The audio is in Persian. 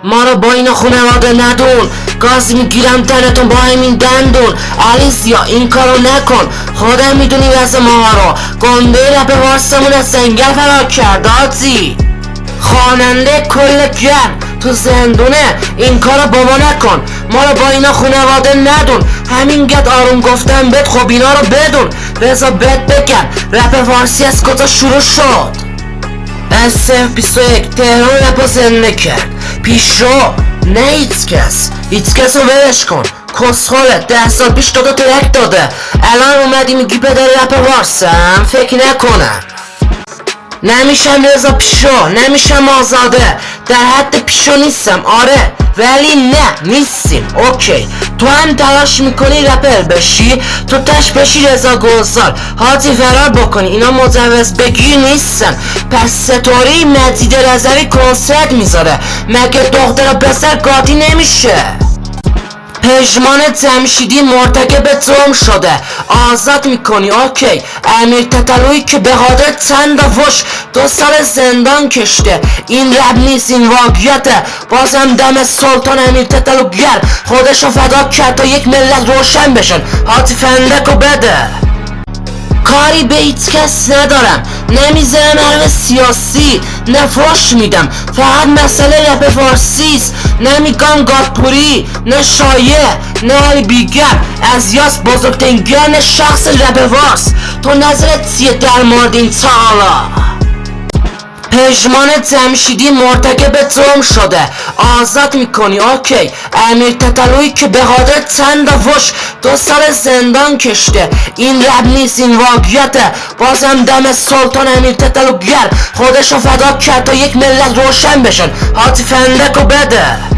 ما رو با این خانواده ندون، گاز میگیرم تنتون با همین دندون. آلیسیا این کارو نکن، خودم میدونی واسه ما رو. گنده رپ وارسمون از سنگل فرار کرد آجی. خواننده کل گرم تو زندونه، این کارو با ما نکن. ما رو با اینا خانواده ندون. همین گد آروم گفتم بهت، خب اینا رو بدون. بذار بهت بگم رپ فارسی از کجا شروع شد. SF21 تهران رپ زنده کرد. پیشرو نه هیچ کس رو ولش کن. کسخاله 10 سال پیش دوتا ترک داده، الان اومدی میگی پدر رپ وارسم؟ فکر نکنم. نمیشم رضا پیشو، نمیشم آزاده، در حد پیشو نیستم آره، ولی نه نیستیم. اوکی تو هم تلاش میکنی رپر بشی، تو تش بشی رضا گلزار، حاجی فرار بکنی، اینا مجوز بگیر نیستن. پس ستاره مجید رضوی کنسرت میذاره، مگه دختر پسر قاطی نمیشه؟ پژمان جمشیدی مرتکب جرم شده، آزاد میکنی. اوکی امیر تتلویی که به خاطر چند وش 2 سال زندان کشته، این رب نیست این واقعیته. بازم دم سلطان امیر تتلوگر خودشو فدا کرد تا یک ملت روشن بشن. حاجی فندکو بده. کاری به هیچ کس ندارم، نمیزنم حرف سیاسی، نه فحش میدم، فقط مسئله رپ فارسیست. نمیگم گادپوری، نه شایع، نه حالی بیگر. از یاس بزرگترین گرن شخص رپ فارس. تو نظرت چیه در مورد این چالا؟ پژمان جمشیدی مرتکب جرم شده، آزاد میکنی. اوکی امیر تتلویی که به خاطر چند وش 2 سال زندان کشته، این رب نیست این واقعیته. بازم دم سلطان امیر تتلوگر خودشو فدا کرد تا یک ملت روشن بشن. حاجی فندکو بده.